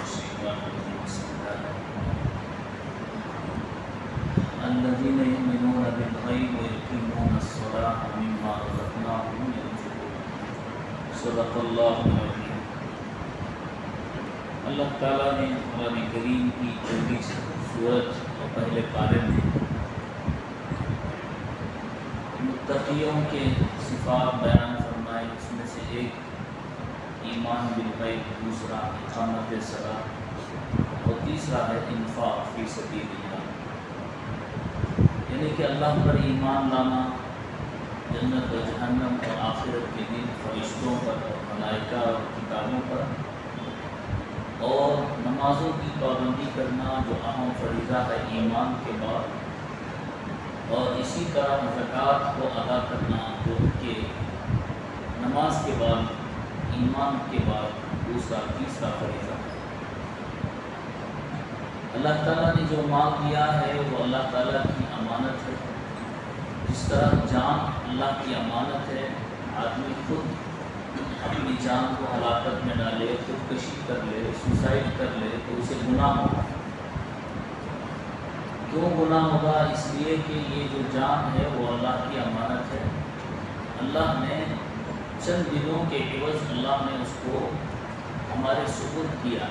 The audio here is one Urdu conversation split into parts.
الشيطان الرجيم بسم الله الذين يؤمنون بالغيب ويقيمون الصلاة ومما رزقناهم ينفقون صدق اللہ العظیم۔ اللہ تعالیٰ نے قرآن کریم کی 24 سورت اور پہلے پارے میں متقیوں کے صفات بیان فرمائے، اس میں سے ایک ایمان بالغیب، دوسرا اقامت صلاۃ اور تیسرا ہے انفاق فی سبیل اللہ، یعنی کہ اللہ پر ایمان لانا، جنت و جہنم اور آخرت کے دن، فرشتوں پر اور ملائکہ اور کتابوں پر، اور نمازوں کی پابندی کرنا جو اہم فریضہ ہے ایمان کے بعد، اور اسی طرح زکوٰۃ کو ادا کرنا جو کہ نماز کے بعد، ایمان کے بعد دوسرا تیسرا فریضہ ہے۔ اللہ تعالیٰ نے جو مال دیا ہے وہ اللہ تعالیٰ کی امانت ہے، جس طرح جان اللہ کی امانت ہے۔ آدمی خود اپنی جان کو ہلاکت میں ڈالے، خودکشی کر لے، سوسائڈ کر لے تو اسے گناہ ہوگا۔ کیوں گناہ ہوگا؟ اس لیے کہ یہ جو جان ہے وہ اللہ کی امانت ہے۔ اللہ نے چند دنوں کے عوض اللہ نے اس کو ہمارے سپرد کیا،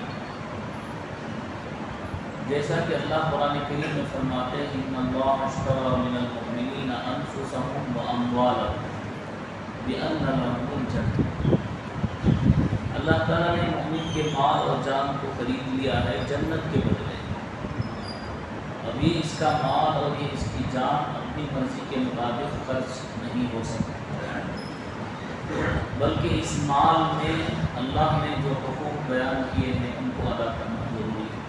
جیسا کہ اللہ قرآن کریم میں فرماتے ہیں ان اللہ اشتری من المؤمنین انفسهم واموالهم بان لهم الجنہ۔ اللہ تعالیٰ نے مومن کے مال اور جان کو خرید لیا ہے جنت کے بدلے۔ اب یہ اس کا مال اور یہ اس کی جان اپنی مرضی کے مطابق خرچ نہیں ہو سکتا، بلکہ اس مال میں اللہ نے جو حقوق بیان کیے ہیں ان کو ادا کرنا ضروری ہے۔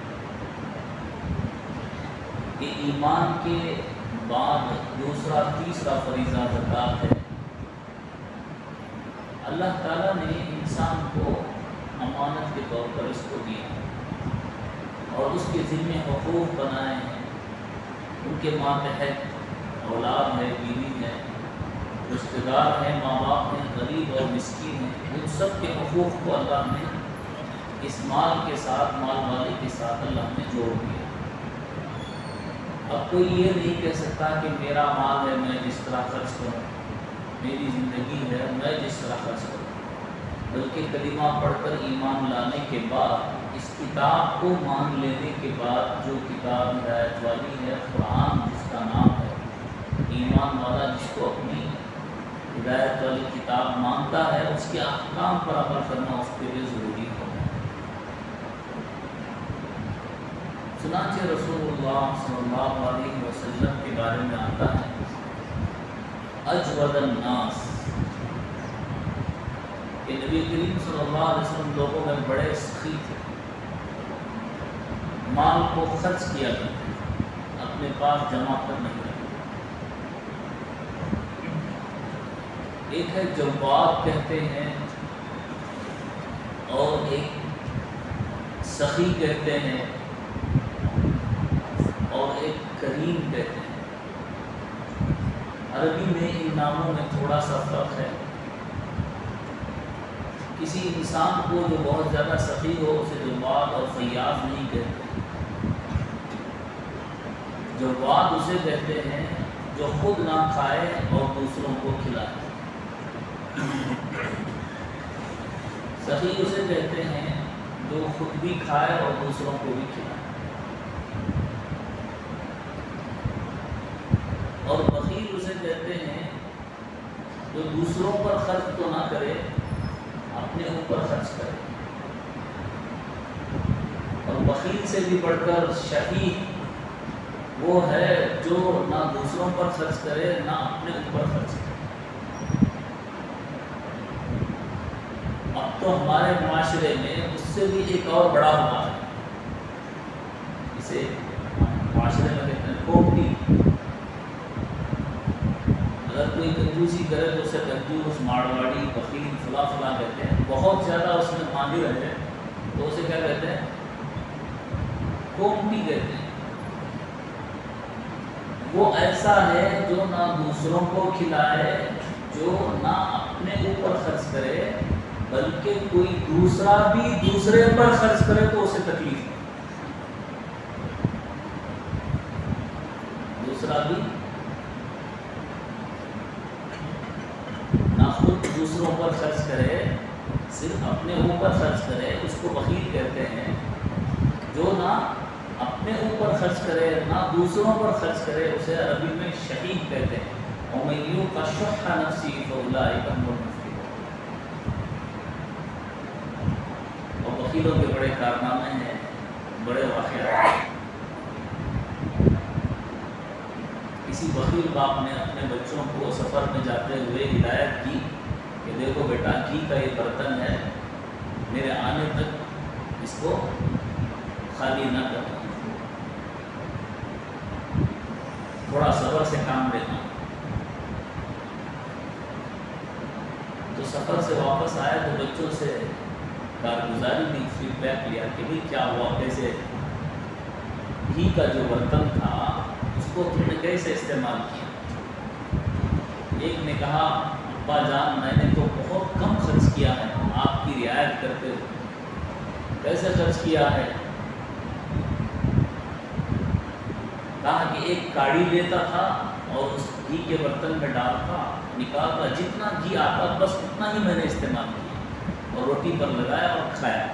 کہ ایمان کے بعد دوسرا تیسرا فریضہ زکوٰۃ ہے۔ اللہ تعالیٰ نے انسان کو امانت کے طور پر اس کو دیا اور اس کے ذمہ حقوق بنائے ہیں۔ ان کے ماتحت اولاد ہے، بیوی ہے، رشتہ دار ہیں، ماں باپ ہیں، غریب اور مسکین ہیں، ان سب کے حقوق کو اللہ نے اس مال کے ساتھ، مال والے کے ساتھ اللہ نے جوڑ دیا۔ اب کوئی یہ نہیں کہہ سکتا کہ میرا مال ہے میں جس طرح خرچ کروں، میری زندگی ہے میں جس طرح خرچ کروں، بلکہ کلمہ پڑھ کر ایمان لانے کے بعد، اس کتاب کو مان لینے کے بعد، جو کتاب ہدایت والی ہے، قرآن جس کا نام ہے، ایمان والا جس کو اپنی ہدایت والی کتاب مانتا ہے، اس کے احکام پر عمل کرنا اس کے لیے ضروری ہے۔ چنانچہ رسول اللہ صلی اللہ علیہ وسلم کے بارے میں آتا ہے اجود الناس، کہ نبی کریم صلی اللہ علیہ وسلم لوگوں میں بڑے سخی تھے، مال کو خرچ کیا کرتے تھے، اپنے پاس جمع کر نہیں رکھتے۔ ایک ہے جواد کہتے ہیں اور ایک سخی کہتے ہیں اور ایک کریم کہتے ہیں۔ عربی میں ان ناموں میں تھوڑا سا فرق ہے۔ کسی انسان کو جو بہت زیادہ سخی ہو اسے جواد اور فیاض نہیں کہتے۔ جواد اسے کہتے ہیں جو خود نہ کھائے اور دوسروں کو کھلائے۔ سخی اسے کہتے ہیں جو خود بھی کھائے اور دوسروں کو بھی کھلائے۔ اور بخیل اسے کہتے ہیں جو دوسروں پر خرچ تو نہ کرے، اپنے اوپر خرچ کرے۔ اور بخیل سے بھی بڑھ کر شحیح وہ ہے جو نہ دوسروں پر خرچ کرے نہ اپنے اوپر خرچ کرے۔ اب تو ہمارے معاشرے میں اس سے بھی ایک اور بڑا ہوا ہے، اسے معاشرے میں کہتے ہیں کوپٹی۔ اگر کوئی کنجوسی کرے تو اسے کنجوس، مارواڑی، بخیل، فلاں فلاں کہتے ہیں۔ بہت زیادہ اس میں ماہر ہے تو اسے کیا کہتے ہیں؟ کوپٹی کہتے ہیں۔ وہ ایسا ہے جو نہ دوسروں کو کھلائے، جو نہ اپنے اوپر خرچ کرے بلکہ کوئی دوسرا بھی دوسرے پر خرچ کرے تو اسے تکلیف ہے. دوسرا بھی نہ خود دوسروں پر خرچ کرے، صرف اپنے اوپر خرچ کرے، اس کو بخیل کہتے ہیں. جو نہ اپنے اوپر خرچ کرے نہ دوسروں پر خرچ کرے اسے عربی میں شحیح کہتے ہیں. وَمَن یُوقَ شُحَّ نَفْسِهِ فَأُولَٰئِکَ هُمُ الْمُفْلِحُونَ. اور بخیلوں کے بڑے کارنامے ہیں، بڑے واقعات. کسی بخیل باپ نے اپنے بچوں کو سفر میں جاتے ہوئے ہدایت کی کہ دیکھو بیٹا، گھی کا یہ برتن ہے، میرے آنے تک اس کو خالی نہ کرنا، تھوڑا صبر سے کام لینا. تو سفر سے واپس آیا تو بچوں سے کارگزاری دی، فیڈ بیک لیا کہ بھائی کیا ہوا، کیسے گھی کا جو برتن تھا اس کو تم نے کیسے استعمال کیا. ایک نے کہا ابا جان میں نے تو بہت کم خرچ کیا ہے آپ کی رعایت کرتے ہوئے. کیسے خرچ کیا ہے؟ کہا کہ ایک کاڑی لیتا تھا اور اس گھی کے برتن میں ڈالتا، نکالتا، جتنا گھی آتا بس اتنا ہی میں نے استعمال کیا اور روٹی پر لگایا اور کھایا.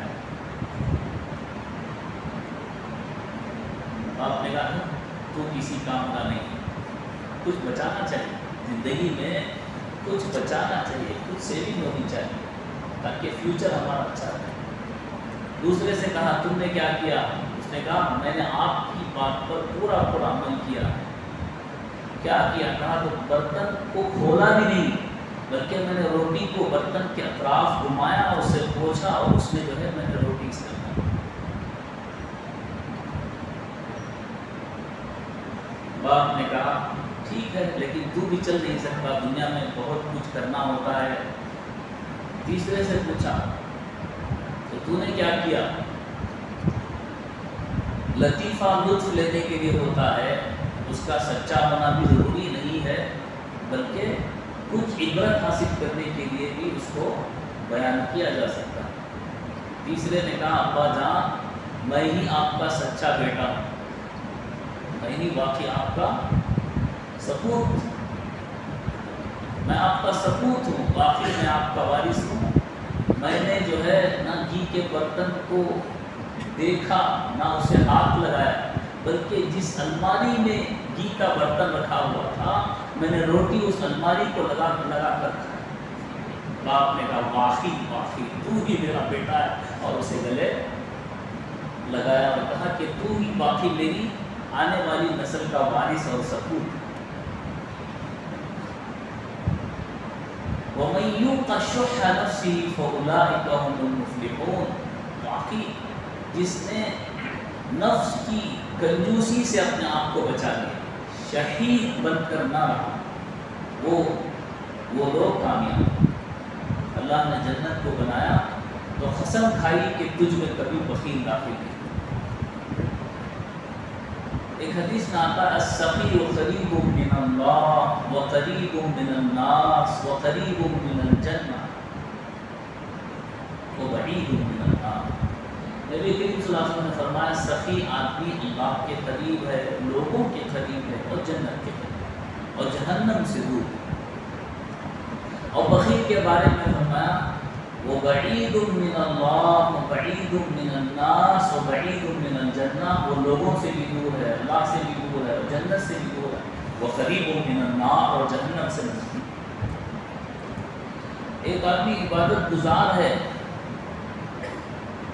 آپ نے کہا تو کسی کام کا نہیں، کچھ بچانا چاہیے زندگی میں، کچھ بچانا چاہیے، کچھ سیونگ ہونی چاہیے تاکہ فیوچر ہمارا اچھا رہے. دوسرے سے کہا تم نے کیا کیا؟ اس نے کہا میں نے آپ کی بات پر پورا عمل کیا. کیا کیا؟ کہا تو برتن کو کھولا بھی نہیں، بلکہ میں نے روٹی کو برتن کے اطراف گھمایا اور اسے پوچھا اور اس میں جو ہے میں نے روٹی استعمال کی. باپ نے کہا ٹھیک ہے لیکن تو بھی چل نہیں سکتا، دنیا میں بہت کچھ کرنا ہوتا ہے. تیسرے سے پوچھا تو نے کیا کیا؟ لطیفہ لطف لینے کے لیے ہوتا ہے، اس کا سچا ہونا بھی ضروری نہیں ہے، بلکہ کچھ عبرت حاصل کرنے کے لیے بھی اس کو بیان کیا جا سکتا ہے. تیسرے نے کہا ابا جان میں ہی آپ کا سچا بیٹا ہوں، میں ہی واقعی آپ کا سپوت، میں آپ کا سپوت ہوں، واقعی میں آپ کا وارث ہوں. میں نے جو ہے نہ گھی کے برتن کو دیکھا نہ اسے ہاتھ لگایا، بلکہ جس الماری میں گھی کا برتن رکھا ہوا تھا میں نے روٹی اس الماری کو لگا کر کھایا. باپ نے کہا واقعی تو ہی میرا بیٹا ہے، اور اسے گلے لگایا اور کہا کہ تو ہی واقعی میری آنے والی نسل کا وارث اور سپوت. وَمَن یُوقَ شُحَّ نَفْسِهِ فَأُولَٰئِکَ هُمُ الْمُفْلِحُونَ. واقعی جس نے نفس کی کنجوسی سے اپنے آپ کو بچا لیا، شہید بن کر نہ رہا، وہ لوگ کامیاب. اللہ نے جنت کو بنایا تو قسم کھائی کہ تجھ میں کبھی بخیل داخل نہیں. ایک حدیث میں آتا ہے السخی قریب من اللہ وقریب من الناس وقریب من الجنہ وبعید من النار. نبی کریم صلی اللہ علیہ وسلم نے فرمایا سخی آدمی اللہ کے قریب ہے، لوگوں کے قریب ہے اور جنت کے قریب اور جہنم سے دور. اور بخیل کے بارے میں فرمایا وبعید من اللہ وبعید من الناس وبعید من الجنہ. وہ لوگوں سے بھی دور ہے، اللہ سے بھی دور ہے اور جنت سے بھی دور ہے. وقریب من النار اور جہنم سے نزدیک. ایک آدمی عبادت گزار ہے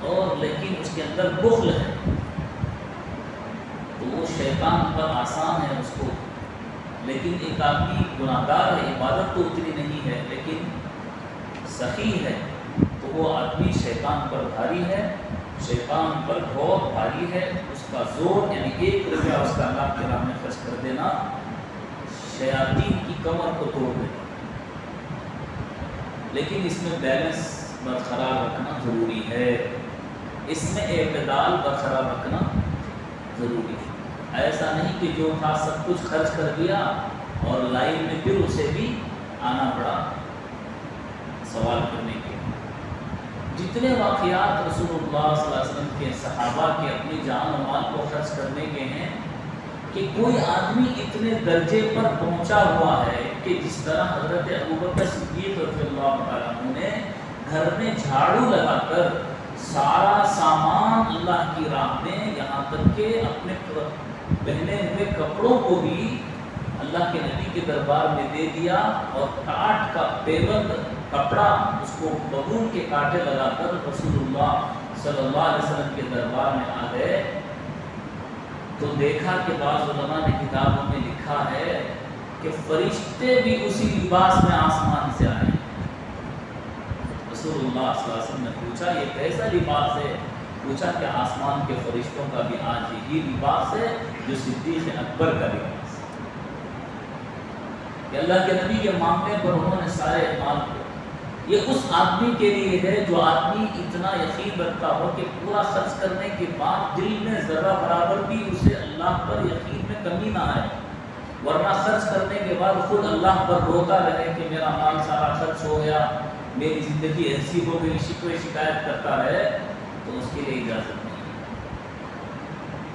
اور لیکن اس کے اندر بخل ہے تو وہ شیطان پر آسان ہے اس کو. لیکن ایک آدمی گناہگار ہے، عبادت تو اتنی نہیں ہے لیکن سخی ہے، تو وہ آدمی شیطان پر بھاری ہے، شیطان پر بہت بھاری ہے. اس کا زور یعنی 1 روپیہ اس کا اللہ کے راہ میں خرچ کر دینا شیاطین کی کمر کو توڑ دیتا. لیکن اس میں بیلنس برقرار رکھنا ضروری ہے، اس میں اعتدال برقرار رکھنا ضروری ہے. ایسا نہیں کہ جو تھا سب کچھ خرچ کر دیا اور لائن میں پھر اسے بھی آنا پڑا سوال کرنے کے. جتنے واقعات رسول اللہ صلی اللہ علیہ وسلم کے صحابہ کے اپنی جان و مال کو خرچ کرنے کے ہیں کہ کوئی آدمی اتنے درجے پر پہنچا ہوا ہے کہ جس طرح حضرت ابوبکر صدیق رضی اللہ عنہ نے گھر میں جھاڑو لگا کر سارا سامان اللہ کی راہ میں، یہاں تک کہ اپنے پہنے ہوئے کپڑوں کو بھی اللہ کے نبی کے دربار میں دے دیا، اور کاٹ کا پیبند کپڑا اس کو ببون کے کانٹے لگا کر رسول اللہ صلی اللہ علیہ وسلم کے دربار میں آ گئے۔ تو دیکھا کہ بعض علماء نے کتابوں میں لکھا ہے کہ فرشتے بھی اسی لباس میں آسمان سے آئے۔ رسول اللہ صلی اللہ علیہ وسلم نے پوچھا یہ کیسا لباس ہے؟ پوچھا کہ آسمان کے فرشتوں کا بھی آج یہی لباس ہے جو صدیق اکبر کا لباس ہے، کہ اللہ کے نبی کے معاملے پر انہوں نے سارے مال کو، یہ اس آدمی کے لیے ہے جو آدمی اتنا یقین رکھتا ہو کہ پورا خرچ کرنے کے بعد دل میں ذرہ برابر بھی اسے اللہ پر یقین میں کمی نہ آئے، ورنہ خرچ کرنے کے بعد خود اللہ پر روتا رہے کہ میرا مال سارا خرچ ہو گیا، میری زندگی ایسی ہو گئی، شکوے شکایت کرتا رہے، تو اس کے لیے اجازت نہیں ہے۔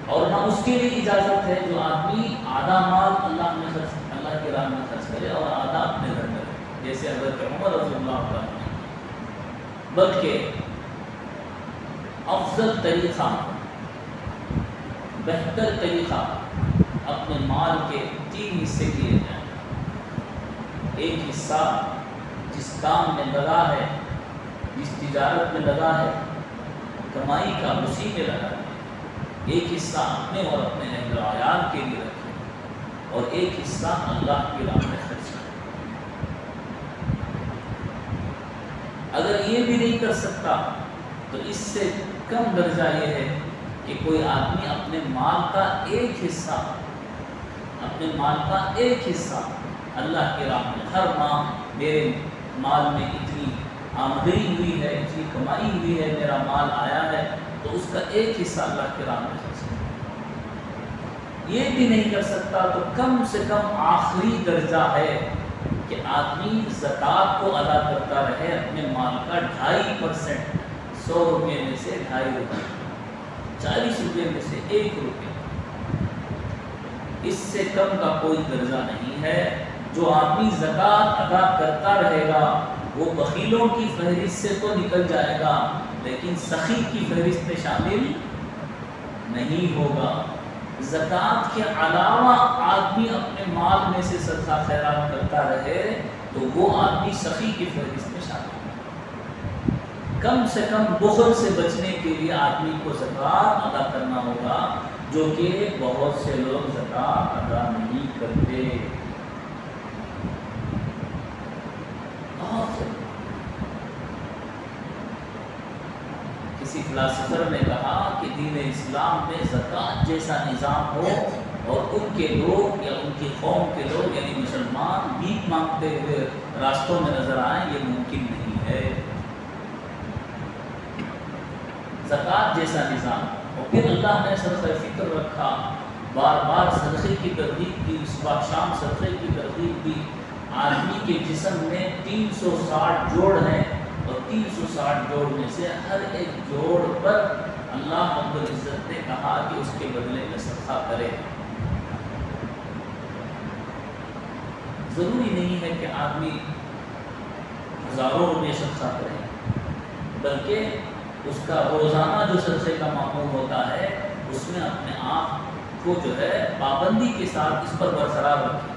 اور نہ اس کے لیے اجازت ہے جو آدمی آدھا مال اللہ کی راہ میں خرچ کرے اور آدھا اپنے گھر میں رہے، جیسے حضرت عمر رضی اللہ عنہ۔ بلکہ افضل طریقہ، بہتر طریقہ اپنے مال کے 3 حصے کیے جائیں۔ ایک حصہ جس کام میں لگا ہے، جس تجارت میں لگا ہے، کمائی کا اسی میں لگا ہے، ایک حصہ اپنے اور اپنے اہل و عیال کے لیے رکھے، اور ایک حصہ اللہ کی راہ میں خرچ کرے۔ اگر یہ بھی نہیں کر سکتا تو اس سے کم درجہ یہ ہے کہ کوئی آدمی اپنے مال کا ایک حصہ اللہ کی راہ میں، ہر ماہ میرے مال میں اتنی آمدنی ہوئی ہے، اتنی کمائی ہوئی ہے، میرا مال آیا ہے، تو اس کا ایک حصہ اللہ کی راہ میں خرچ کرے۔ یہ بھی نہیں کر سکتا تو کم سے کم آخری درجہ ہے کہ آدمی زکوٰۃ کو ادا کرتا رہے اپنے مال کا 2.5%، 100 روپے میں سے 2.5 روپے، 40 روپے میں سے 1 روپے، اس سے کم کا کوئی درجہ نہیں ہے۔ جو آدمی زکوٰۃ ادا کرتا رہے گا وہ بخیلوں کی فہرست سے تو نکل جائے گا، لیکن سخی کی فہرست میں شامل نہیں ہوگا۔ زکوٰۃ کے علاوہ آدمی اپنے مال میں سے صدقہ خیرات کرتا رہے تو وہ آدمی سخی کی فہرست میں شامل ہے۔ کم سے کم بخل سے بچنے کے لیے آدمی کو زکوٰۃ ادا کرنا ہوگا، جو کہ بہت سے لوگ زکوٰۃ ادا نہیں کرتے۔ کسی فلاسفر نے کہا کہ دین اسلام میں زکوٰۃ جیسا نظام ہو اور ان کے لوگ یا ان کی قوم کے لوگ یعنی مسلمان بھیک مانگتے ہوئے راستوں میں نظر آئیں، یہ ممکن نہیں ہے۔ زکوٰۃ جیسا نظام، اور پھر اللہ نے صدقہ فطر رکھا، بار بار صدقے کی ترغیب کی، صبح شام صدقے کی ترغیب کی۔ آدمی کے جسم میں 360 جوڑ ہیں، اور 360 جوڑ میں سے ہر ایک جوڑ پر اللہ رب العزت نے کہا کہ اس کے بدلے میں صدقہ کرے۔ ضروری نہیں ہے کہ آدمی ہزاروں روپے صدقہ کرے، بلکہ اس کا روزانہ جو صدقے کا معمول ہوتا ہے اس میں اپنے آپ کو جو ہے پابندی کے ساتھ اس پر برقرار رکھے۔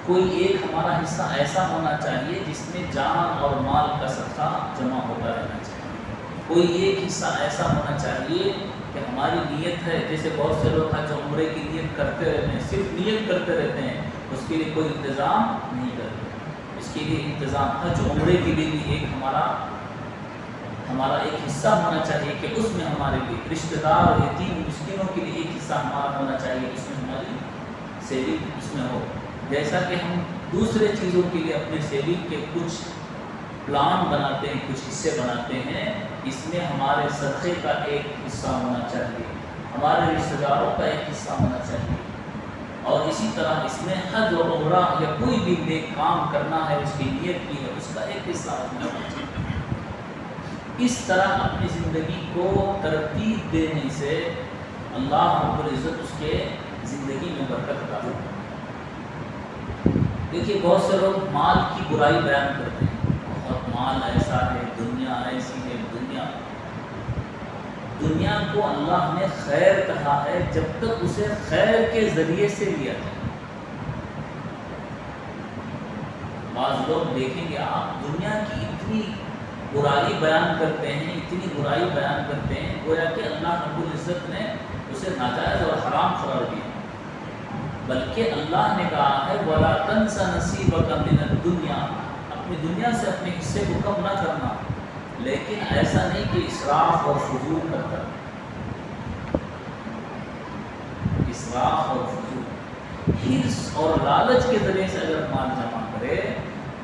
کوئی ایک ہمارا حصہ ایسا ہونا چاہیے جس میں جان اور مال کا صدقہ جمع ہوتا رہنا چاہیے۔ کوئی ایک حصہ ایسا ہونا چاہیے کہ ہماری نیت ہے، جیسے بہت سے لوگ حج عمرے کی نیت کرتے رہتے ہیں، صرف نیت کرتے رہتے ہیں، اس کے لیے کوئی انتظام نہیں کرتے۔ اس کے لیے انتظام حج عمرے کے لیے بھی ایک ہمارا ایک حصہ ہونا چاہیے کہ اس میں ہمارے لیے رشتہ دار اور یتیم مسکینوں کے لیے ایک حصہ ہمارا ہونا چاہیے، اس میں ہماری سیونگ اس میں ہو۔ جیسا کہ ہم دوسرے چیزوں کے لیے اپنے سیونگ کے کچھ پلان بناتے ہیں، کچھ حصے بناتے ہیں، اس میں ہمارے صدقے کا ایک حصہ ہونا چاہیے، ہمارے رشتہ داروں کا ایک حصہ ہونا چاہیے، اور اسی طرح اس میں حج اور عمرہ یا کوئی بھی نیک کام کرنا ہے، اس کی نیت کی ہے، اس کا ایک حصہ اپنا ہونا چاہیے۔ اس طرح اپنی زندگی کو ترتیب دینے سے اللہ رب العزت اس کے زندگی میں برکت عطا کرتا ہے۔ دیکھیے بہت سے لوگ مال کی برائی بیان کرتے ہیں، بہت مال ایسا ہے، دنیا ایسی ہے، دنیا کو اللہ نے خیر کہا ہے جب تک اسے خیر کے ذریعے سے لیا جائے۔ بعض لوگ دیکھیں گے آپ دنیا کی اتنی برائی بیان کرتے ہیں، اتنی برائی بیان کرتے ہیں، گویا کہ اللہ رب العزت نے اسے ناجائز اور حرام قرار دیا، بلکہ اللہ نے کہا ہے وَلَا تَنْسَ نَصِيبَكَ مِنَ الدُّنْيَا، اپنی دنیا سے اپنے حصے کو کم نہ کرنا، لیکن ایسا نہیں کہ اسراف اور فضول کرتا، اسراف اور فضول، حرص اور لالچ کے ذریعے سے اگر مال جمع کرے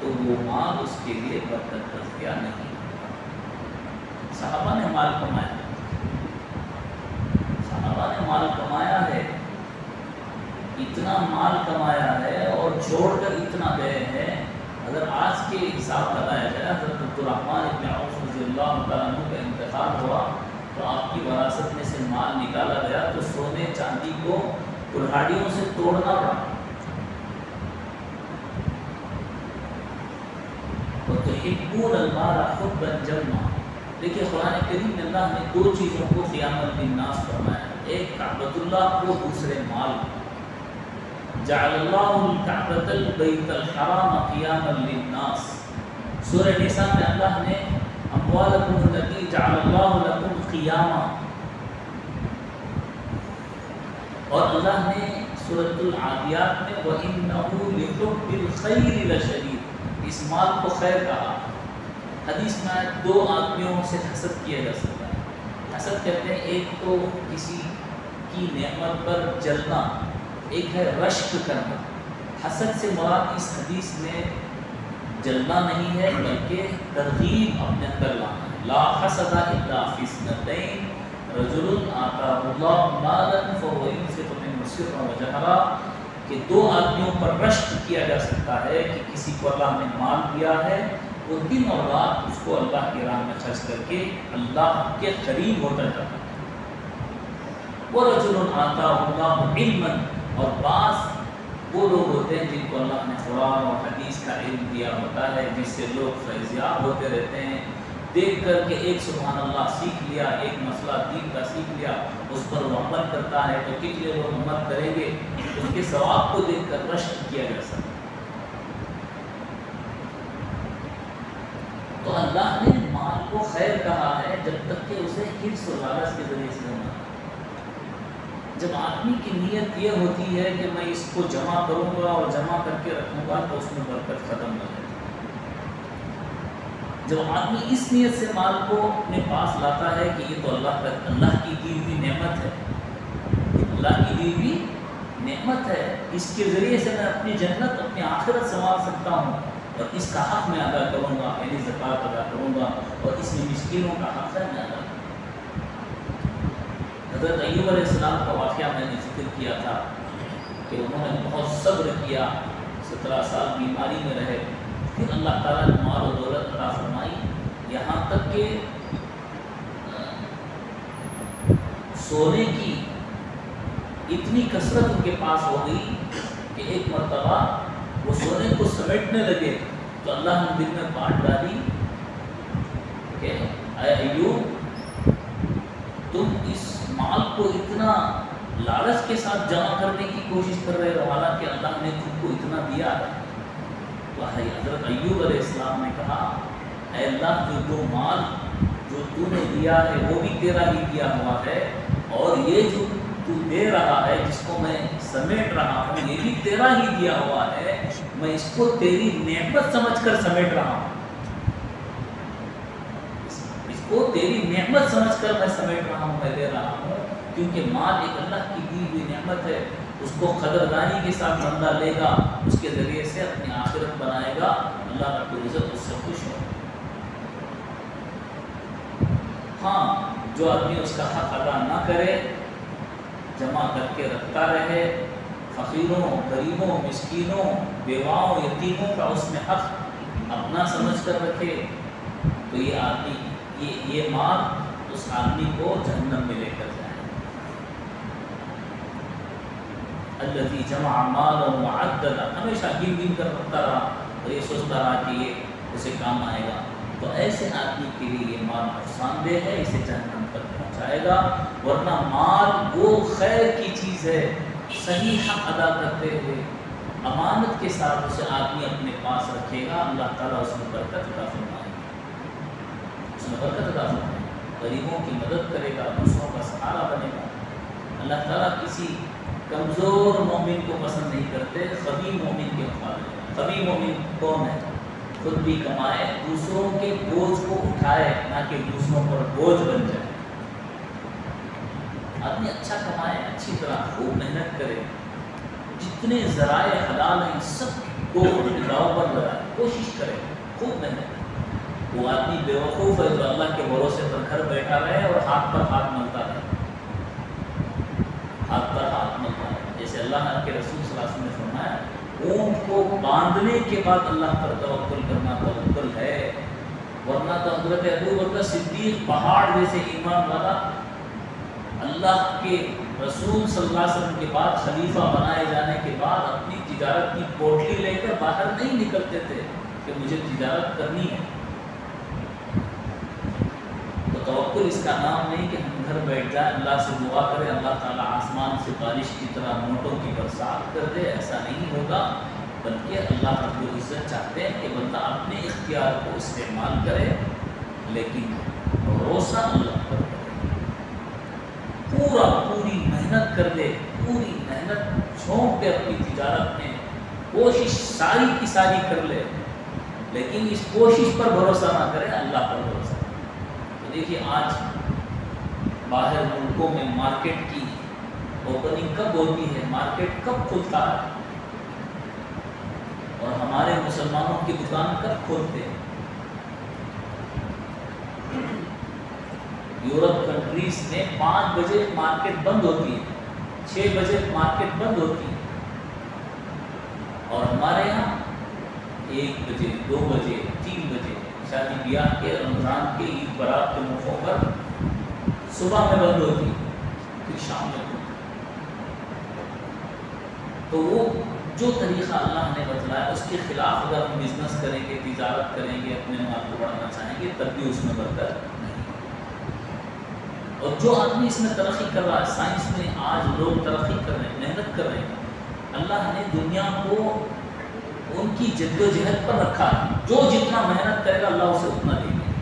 تو وہ مال اس کے لیے برکت کا ذریعہ نہیں۔ صحابہ نے مال کمایا، صحابہ نے مال کمایا ہے، اتنا مال کمایا ہے اور چھوڑ کر اتنا گئے ہیں۔ اگر آج کے حساب لگایا جائے، حضرت عبدالرحمن ابن عوف رضی اللہ تعالیٰ عنہ کا انتقال ہوا تو آپ کی وراثت میں سے مال نکالا گیا تو سونے چاندی کو کلہاڑیوں سے توڑنا پڑا۔ وَتُحِبُّونَ الْمَالَ حُبًّا جَمًّا، دیکھیے قرآن کریم میں اللہ نے دو چیزوں کو قیامت للناس فرمایا، ایک کعبۃ اللہ کو، دوسرے مال کو۔ جعل اللہ الکعبۃ البیت الحرام قیاما للناس، سورہ نساء میں اللہ نے اموالکم التی جعل اللہ لکم قیاما، اور اللہ نے سورۃ العادیات میں وَإِنَّهُ لِحُبِّ الْخَيْرِ لَشَدِيدٌ، اس مال کو خیر کہا۔ حدیث میں دو آدمیوں سے حسد کیا جا سکتا ہے۔ حسد کہتے ہیں ایک تو کسی کی نعمت پر جلنا، ایک ہے رشک کرنا۔ حسد سے مراد اس حدیث میں جلنا نہیں ہے بلکہ ترغیب اپنے اندر لانا ہے۔ لا حسد الا فی اثنتین رجل آتاہ اللہ مالا فهو ينفق منه سرا وجهرا، کہ دو آدمیوں پر رشک کیا جا سکتا ہے کہ کسی کو اللہ نے مال دیا ہے، وہ دن اور رات اس کو اللہ کی راہ میں خرچ کر کے اللہ کے قریب ہوتا جاتا ہے۔ وَرَجُلٌ آتَاهُ اللَّهُ عِلْمًا، اور بعض وہ لوگ ہوتے ہیں جن کو اللہ نے قرآن اور حدیث کا علم دیا ہوتا ہے، جس سے لوگ فیضیاب ہوتے رہتے ہیں، دیکھ کر کے ایک سبحان اللہ سیکھ لیا، ایک مسئلہ دین کا سیکھ لیا، اس پر وہ عمل کرتا ہے تو کتنے لوگ عمل کریں گے، اس کے ثواب کو دیکھ کر رشک کیا جا سکتا ہے۔ تو اللہ نے مال کو خیر کہا ہے جب تک کہ اسے حرص و لالچ کے ذریعے سے جمع، جب آدمی کی نیت یہ ہوتی ہے کہ میں اس کو جمع کروں گا اور جمع کر کے رکھوں گا تو اس میں برکت ختم ہو جائے۔ جب آدمی اس نیت سے مال کو اپنے پاس لاتا ہے کہ یہ تو اللہ کی دی ہوئی نعمت ہے، اللہ کی دی ہوئی نعمت ہے، اس کے ذریعے سے میں اپنی جنت، اپنی آخرت سنوار سکتا ہوں، اور اس کا حق میں ادا کروں گا، یعنی زکوٰۃ ادا کروں گا، اور اس میں مسکینوں کا حق ہے میں ادا کروں گا۔ حضرت ایوب علیہ السلام کا واقعہ میں نے ذکر کیا تھا کہ انہوں نے بہت صبر کیا، 17 سال بیماری میں رہے، پھر اللہ تعالیٰ نے مال و دولت عطا فرمائی، یہاں تک کہ سونے کی اتنی کثرت ان کے پاس ہو گئی کہ ایک مرتبہ وہ سونے کو سمیٹنے لگے تو اللہ نے دل میں بات ڈالی کہ اے ایوب، تم اس مال کو اتنا لالچ کے ساتھ جمع کرنے کی کوشش کر رہے ہو، حالانکہ اللہ نے تم کو اتنا دیا ہے۔ تو حضرت ایوب علیہ السلام نے کہا اے اللہ، جو مال جو تو نے دیا ہے وہ بھی تیرا ہی دیا ہوا ہے، اور یہ جو تو دے رہا ہے جس کو میں سمیٹ رہا ہوں یہ بھی تیرا ہی دیا ہوا ہے، میں اس کو تیری نعمت سمجھ کر سمیٹ رہا ہوں، اس کو تیری نعمت سمجھ کر میں سمیٹ رہا ہوں، میں دے رہا ہوں، کیونکہ مال ایک اللہ کی دی ہوئی نعمت ہے، اس کو قدردانی کے ساتھ بندہ لے گا، اس کے ذریعے سے اپنی آخرت بنائے گا، اللہ رب العزت اس سے خوش ہو۔ ہاں، جو آدمی اس کا حق ادا نہ کرے، جمع کر کے رکھتا رہے، فقیروں، غریبوں، مسکینوں، بیواؤں، یتیموں کا اس میں حق اپنا سمجھ کر رکھے تو یہ آدمی یہ مال اس آدمی کو جہنم میں لے کر جائے. الذی جمع مالا وعددا، ہمیشہ گن گن کر رکھتا رہا اور یہ سوچتا رہا کہ یہ اسے کام آئے گا. تو ایسے آدمی کے لیے یہ مال نقصان دہ ہے، اسے جہنم تک پہنچائے گا. ورنہ مال وہ خیر کی چیز ہے، صحیح حق ادا کرتے ہوئے امانت کے ساتھ اسے آدمی اپنے پاس رکھے گا، اللہ تعالیٰ اس میں برکت عطا فرمائے گا. اس میں برکت عطا فرمائے گا، غریبوں کی مدد کرے گا، دوسروں کا سہارا بنے گا. اللہ تعالیٰ کسی کمزور مومن کو پسند نہیں کرتے، قوی مومن کے مقابلے. قوی مومن کون ہے؟ خود بھی کمائے، دوسروں کے بوجھ کو اٹھائے، نہ کہ دوسروں پر بوجھ بن جائے. آدمی اچھا کمائے، اچھی طرح خوب محنت کرے، جتنے ذرائع حلال ہیں سب کو اپنے داؤ پر لگائے، کوشش کرے، خوب محنت کرے. وہ آدمی بے وقوف ہے جو اللہ کے بھروسے پر گھر بیٹھا رہے اور ہاتھ پر ہاتھ ملتا رہے، ہاتھ پر ہاتھ ملتا رہے. جیسے اللہ کے رسول صلی اللہ علیہ وسلم نے فرمایا اونٹ کو باندھنے کے بعد اللہ پر توکل کرنا توکل ہے. ورنہ تو حضرت ابو بکر صدیق پہاڑ جیسے ایمان والا اللہ کے رسول صلی اللہ علیہ وسلم کے بعد خلیفہ بنائے جانے کے بعد اپنی تجارت کی پوٹلی لے کر باہر نہیں نکلتے تھے کہ مجھے تجارت کرنی ہے. تو توکل اس کا نام نہیں کہ ہم گھر بیٹھ جائیں، اللہ سے دعا کریں اللہ تعالیٰ آسمان سے بارش کی طرح نوٹوں کی برسات کر دے. ایسا نہیں ہوگا، بلکہ اللہ رب العزت چاہتے ہیں کہ بندہ اپنے اختیار کو استعمال کرے لیکن بھروسہ اللہ پر کرے، پوری محنت کر دے، پوری محنت جھونک دے اپنی تجارت میں، کوشش ساری کی ساری کر لے، لیکن اس کوشش پر بھروسہ نہ کرے، اللہ پر بھروسہ. تو دیکھیے آج باہر ملکوں میں مارکیٹ کی اوپننگ کب ہوتی ہے، مارکیٹ کب کھلتا ہے، اور ہمارے مسلمانوں کی دکان کب کھولتے ہیں. یورپ کنٹریز میں 5 بجے مارکیٹ بند ہوتی ہے، 6 بجے مارکیٹ بند ہوتی ہے، اور ہمارے یہاں 1 بجے 2 بجے 3 بجے شادی بیاہ کے، رمضان کے، عید برات کے موقعوں پر صبح میں بند ہوتی ہے، پھر شام میں کھلتی. تو وہ جو طریقہ اللہ نے بتلایا اس کے خلاف اگر ہم بزنس کریں گے، تجارت کریں گے، اپنے مال کو بڑھانا چاہیں گے، تب بھی اس میں برکت نہیں. اور جو آدمی اس میں ترقی کر رہا ہے، سائنس میں آج لوگ ترقی کر رہے ہیں، محنت کر رہے ہیں، اللہ نے دنیا کو ان کی جد و جہد پر رکھا ہے. جو جتنا محنت کرے گا اللہ اسے اتنا دے گا،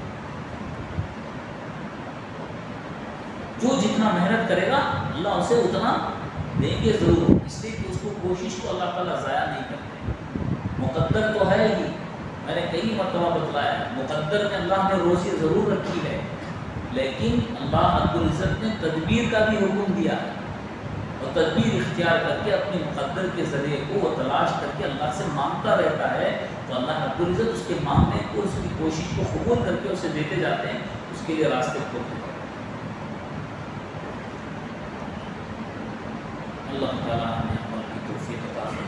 جو جتنا محنت کرے گا اللہ اسے اتنا دیں گے ضرور. اس لیے کہ اس کو کوشش کو اللہ تعالیٰ ضائع نہیں کرتے. مقدر تو ہے ہی، میں نے کئی مرتبہ بتلایا ہے، مقدر میں اللہ نے روزی ضرور رکھی ہے، لیکن اللہ رب العزت نے تدبیر کا بھی حکم دیا ہے، اور تدبیر اختیار کر کے اپنے مقدر کے ذریعے کو وہ تلاش کر کے اللہ سے مانگتا رہتا ہے. تو اللہ رب العزت اس کے مانگنے کو، اس کی کوشش کو قبول کر کے اسے دیتے جاتے ہیں، اس کے لیے راستے کھولتے ہیں. اللہ تعالیٰ ہمیں عمل کی توفیق عطا فرمائے.